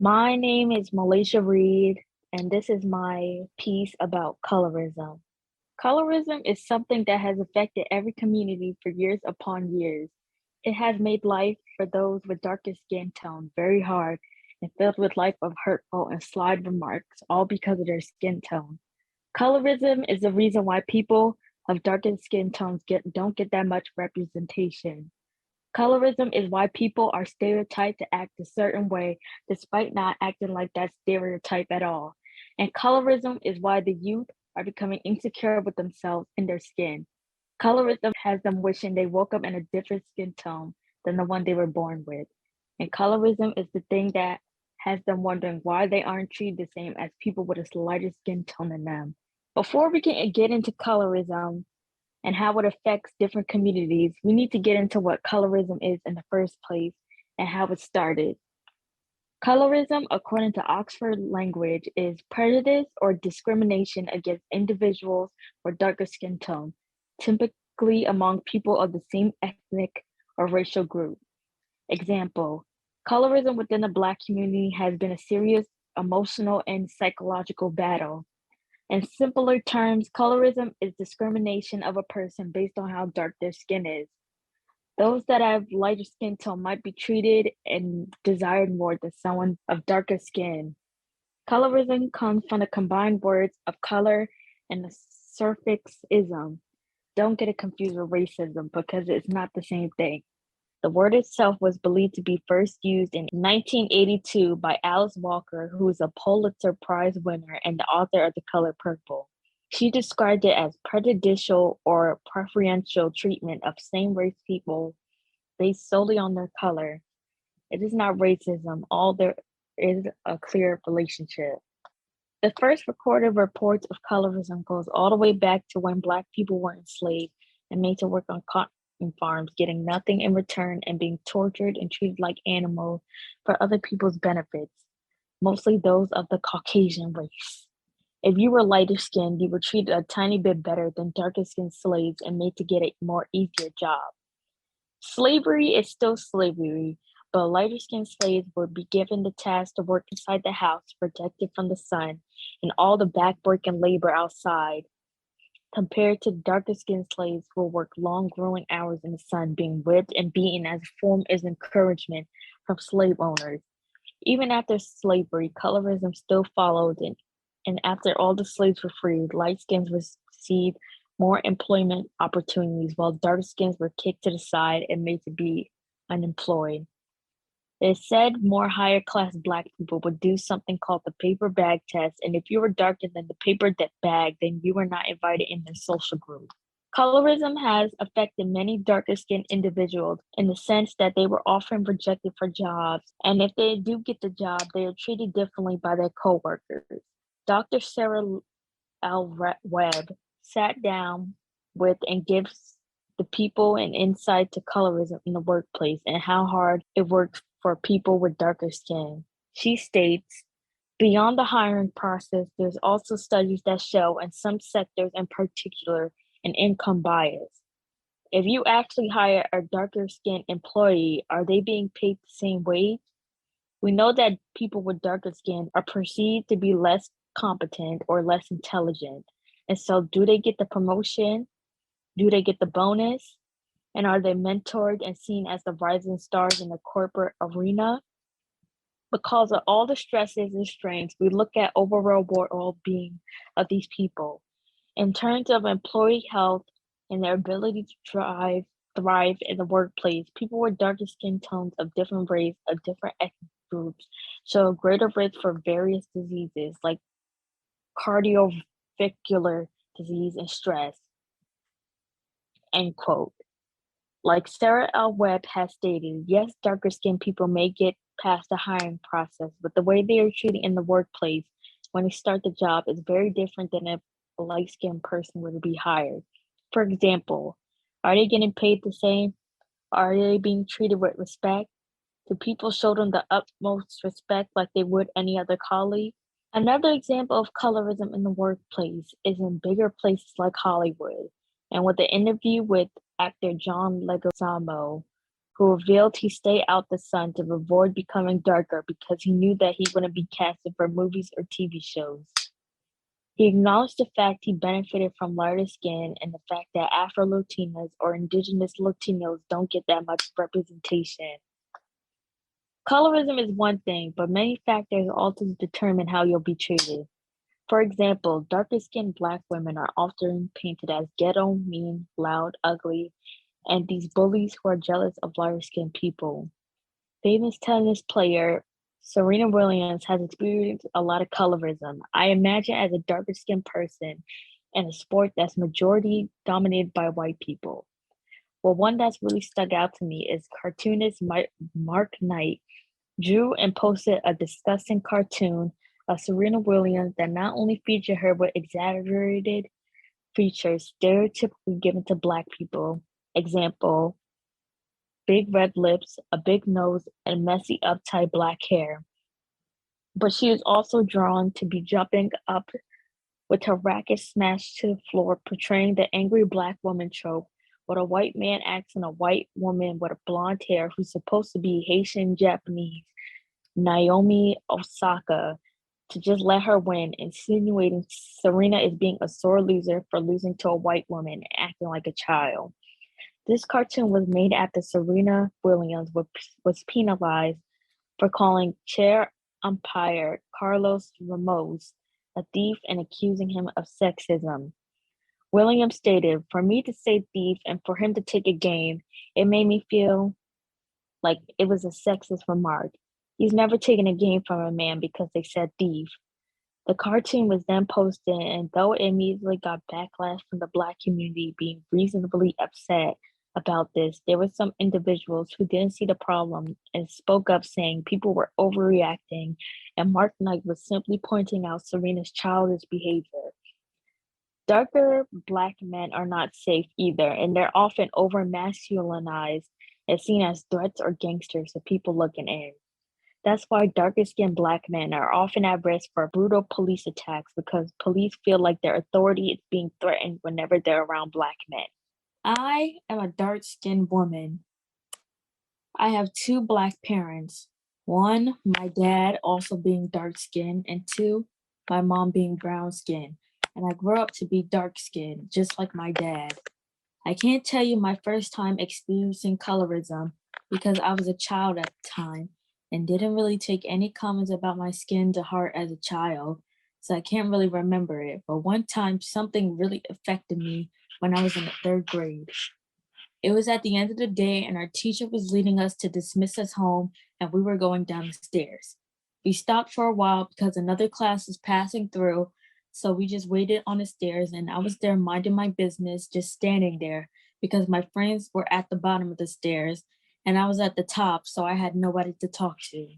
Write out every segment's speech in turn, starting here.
My name is Malasia Reed, and this is my piece about colorism. Colorism is something that has affected every community for years upon years. It has made life for those with darker skin tone very hard and filled with life of hurtful and slide remarks, all because of their skin tone. Colorism is the reason why people of darker skin tones don't get that much representation. Colorism is why people are stereotyped to act a certain way despite not acting like that stereotype at all. And colorism is why the youth are becoming insecure with themselves and their skin. Colorism has them wishing they woke up in a different skin tone than the one they were born with. And colorism is the thing that has them wondering why they aren't treated the same as people with a lighter skin tone than them. Before we can get into colorism, and how it affects different communities, we need to get into what colorism is in the first place and how it started. Colorism, according to Oxford Language, is prejudice or discrimination against individuals with darker skin tone, typically among people of the same ethnic or racial group. Example, colorism within the Black community has been a serious emotional and psychological battle. In simpler terms, colorism is discrimination of a person based on how dark their skin is. Those that have lighter skin tone might be treated and desired more than someone of darker skin. Colorism comes from the combined words of color and the suffix ism. Don't get it confused with racism because it's not the same thing. The word itself was believed to be first used in 1982 by Alice Walker, who is a Pulitzer Prize winner and the author of The Color Purple. She described it as prejudicial or preferential treatment of same-race people based solely on their color. It is not racism, all there is a clear relationship. The first recorded reports of colorism goes all the way back to when Black people were enslaved and made to work on cotton farms, getting nothing in return and being tortured and treated like animals for other people's benefits, mostly those of the Caucasian race. If you were lighter skinned, you were treated a tiny bit better than darker skinned slaves and made to get a more easier job. Slavery is still slavery, but lighter skinned slaves would be given the task to work inside the house, protected from the sun and all the backbreaking labor outside, compared to darker skinned slaves who will work long, grueling hours in the sun, being whipped and beaten as a form of encouragement from slave owners. Even after slavery, colorism still followed, and after all the slaves were freed, light skins received more employment opportunities, while dark skins were kicked to the side and made to be unemployed. It said more higher class Black people would do something called the paper bag test, and if you were darker than the paper bag, then you were not invited in their social group. Colorism has affected many darker skinned individuals in the sense that they were often rejected for jobs, and if they do get the job, they are treated differently by their coworkers. Dr. Sarah L. Webb sat down with and gives the people an insight to colorism in the workplace and how hard it works for people with darker skin. She states, beyond the hiring process, there's also studies that show, in some sectors in particular, an income bias. If you actually hire a darker skinned employee, are they being paid the same wage? We know that people with darker skin are perceived to be less competent or less intelligent. And so, do they get the promotion? Do they get the bonus? And are they mentored and seen as the rising stars in the corporate arena? Because of all the stresses and strains, we look at overall well-being of these people. In terms of employee health and their ability to thrive in the workplace, people with darker skin tones of different race, of different ethnic groups, show a greater risk for various diseases like cardiovascular disease and stress, end quote. Like Sarah L. Webb has stated, yes, darker skinned people may get past the hiring process, but the way they are treated in the workplace when they start the job is very different than if a light skinned person were to be hired. For example, are they getting paid the same? Are they being treated with respect? Do people show them the utmost respect like they would any other colleague? Another example of colorism in the workplace is in bigger places like Hollywood, and with the interview with actor John Leguizamo, who revealed he stayed out the sun to avoid becoming darker because he knew that he wouldn't be casted for movies or TV shows. He acknowledged the fact he benefited from lighter skin and the fact that Afro-Latinas or indigenous Latinos don't get that much representation. Colorism is one thing, but many factors also determine how you'll be treated. For example, darker-skinned Black women are often painted as ghetto, mean, loud, ugly, and these bullies who are jealous of lighter-skinned people. Famous tennis player Serena Williams has experienced a lot of colorism. I imagine as a darker-skinned person in a sport that's majority dominated by white people. Well, one that's really stuck out to me is cartoonist Mark Knight drew and posted a disgusting cartoon of Serena Williams that not only featured her with exaggerated features stereotypically given to Black people, example, big red lips, a big nose, and messy uptight black hair. But she was also drawn to be jumping up with her racket smashed to the floor, portraying the angry Black woman trope, with a white man asking a white woman with blonde hair who's supposed to be Haitian Japanese Naomi Osaka to just let her win, insinuating Serena is being a sore loser for losing to a white woman and acting like a child. This cartoon was made after Serena Williams was penalized for calling chair umpire Carlos Ramos a thief and accusing him of sexism. Williams stated, "For me to say thief and for him to take a game, it made me feel like it was a sexist remark. He's never taken a game from a man because they said thief." The cartoon was then posted, and though it immediately got backlash from the Black community being reasonably upset about this, there were some individuals who didn't see the problem and spoke up saying people were overreacting, and Mark Knight was simply pointing out Serena's childish behavior. Darker Black men are not safe either, and they're often over masculinized and seen as threats or gangsters to people looking in. That's why darker skinned Black men are often at risk for brutal police attacks because police feel like their authority is being threatened whenever they're around Black men. I am a dark skinned woman. I have two Black parents. One, my dad also being dark skinned, and two, my mom being brown skinned. And I grew up to be dark skinned, just like my dad. I can't tell you my first time experiencing colorism because I was a child at the time and didn't really take any comments about my skin to heart as a child, so I can't really remember it. But one time, something really affected me when I was in the third grade. It was at the end of the day, and our teacher was leading us to dismiss us home, and we were going down the stairs. We stopped for a while because another class was passing through, so we just waited on the stairs, and I was there minding my business, just standing there because my friends were at the bottom of the stairs, and I was at the top, so I had nobody to talk to.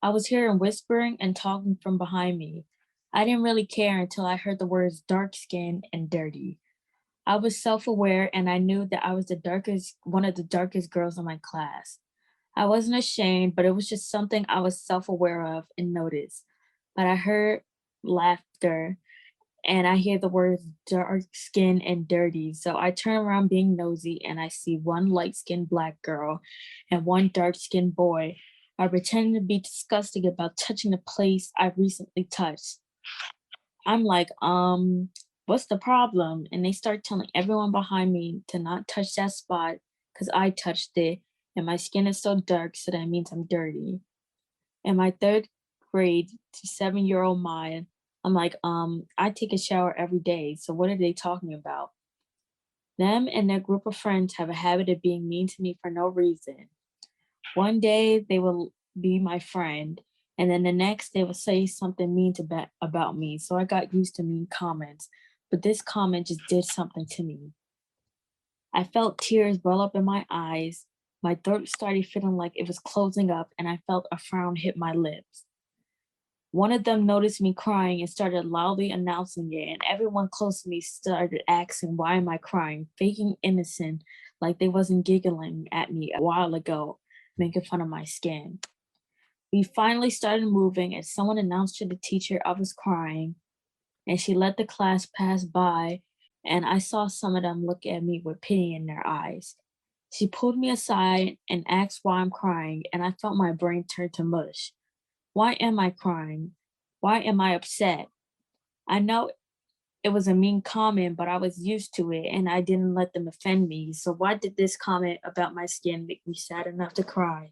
I was hearing whispering and talking from behind me. I didn't really care until I heard the words dark skin and dirty. I was self-aware and I knew that I was one of the darkest girls in my class. I wasn't ashamed, but it was just something I was self-aware of and noticed. But I heard laughter and I hear the words dark skin and dirty. So I turn around being nosy and I see one light-skinned Black girl and one dark-skinned boy. I pretend to be disgusted about touching the place I recently touched. I'm like, what's the problem? And they start telling everyone behind me to not touch that spot because I touched it and my skin is so dark, so that means I'm dirty. In my third grade to 7-year-old mind, I'm like, I take a shower every day. So what are they talking about? Them and their group of friends have a habit of being mean to me for no reason. One day they will be my friend, and then the next they will say something mean about me. So I got used to mean comments, but this comment just did something to me. I felt tears well up in my eyes. My throat started feeling like it was closing up, and I felt a frown hit my lips. One of them noticed me crying and started loudly announcing it, and everyone close to me started asking, why am I crying, faking innocent, like they wasn't giggling at me a while ago, making fun of my skin. We finally started moving, and someone announced to the teacher I was crying, and she let the class pass by, and I saw some of them look at me with pity in their eyes. She pulled me aside and asked why I'm crying, and I felt my brain turn to mush. Why am I crying? Why am I upset? I know it was a mean comment, but I was used to it and I didn't let them offend me. So why did this comment about my skin make me sad enough to cry?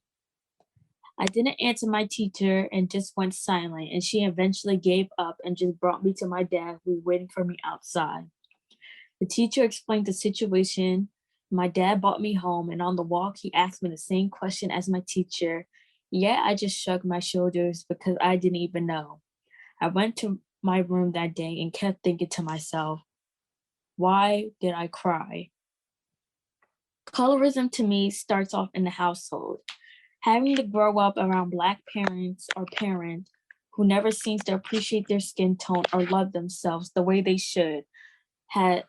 I didn't answer my teacher and just went silent, and she eventually gave up and just brought me to my dad, who was waiting for me outside. The teacher explained the situation. My dad brought me home, and on the walk, he asked me the same question as my teacher. Yet I just shrugged my shoulders because I didn't even know. I went to my room that day and kept thinking to myself, why did I cry? Colorism to me starts off in the household. Having to grow up around Black parents or parents who never seems to appreciate their skin tone or love themselves the way they should has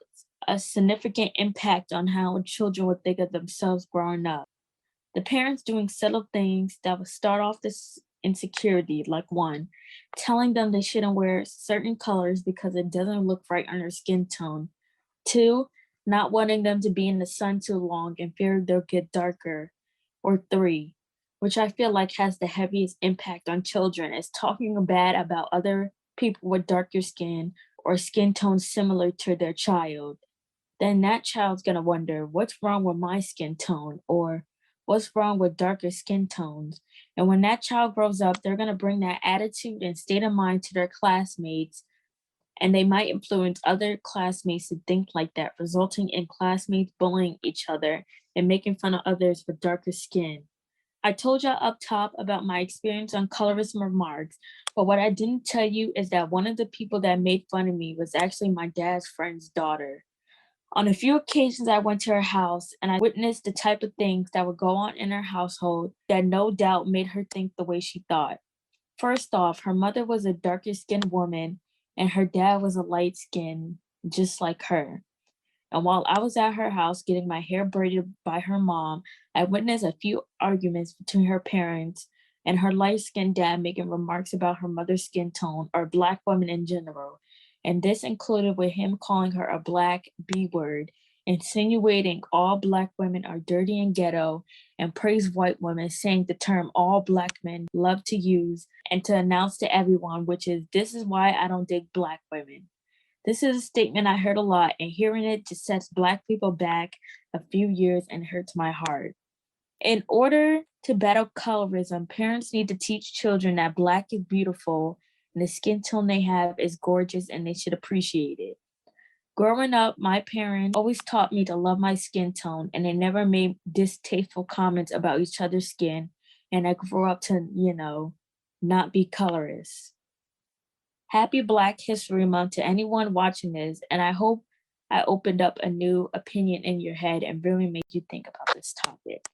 a significant impact on how children would think of themselves growing up. The parents doing subtle things that would start off this insecurity, like one, telling them they shouldn't wear certain colors because it doesn't look right on their skin tone. Two, not wanting them to be in the sun too long and fear they'll get darker. Or three, which I feel like has the heaviest impact on children, is talking bad about other people with darker skin or skin tones similar to their child. Then that child's gonna wonder, what's wrong with my skin tone? Or what's wrong with darker skin tones? And when that child grows up, they're gonna bring that attitude and state of mind to their classmates, and they might influence other classmates to think like that, resulting in classmates bullying each other and making fun of others with darker skin. I told y'all up top about my experience on colorism remarks, but what I didn't tell you is that one of the people that made fun of me was actually my dad's friend's daughter. On a few occasions, I went to her house and I witnessed the type of things that would go on in her household that no doubt made her think the way she thought. First off, her mother was a darker skinned woman and her dad was a light skinned, just like her. And while I was at her house getting my hair braided by her mom, I witnessed a few arguments between her parents and her light skinned dad making remarks about her mother's skin tone or Black women in general. And this included with him calling her a Black B word, insinuating all Black women are dirty and ghetto, and praised white women, saying the term all Black men love to use and to announce to everyone, which is, this is why I don't dig Black women. This is a statement I heard a lot, and hearing it just sets Black people back a few years and hurts my heart. In order to battle colorism, parents need to teach children that Black is beautiful and the skin tone they have is gorgeous and they should appreciate it. Growing up, my parents always taught me to love my skin tone and they never made distasteful comments about each other's skin. And I grew up to, not be colorist. Happy Black History Month to anyone watching this, and I hope I opened up a new opinion in your head and really made you think about this topic.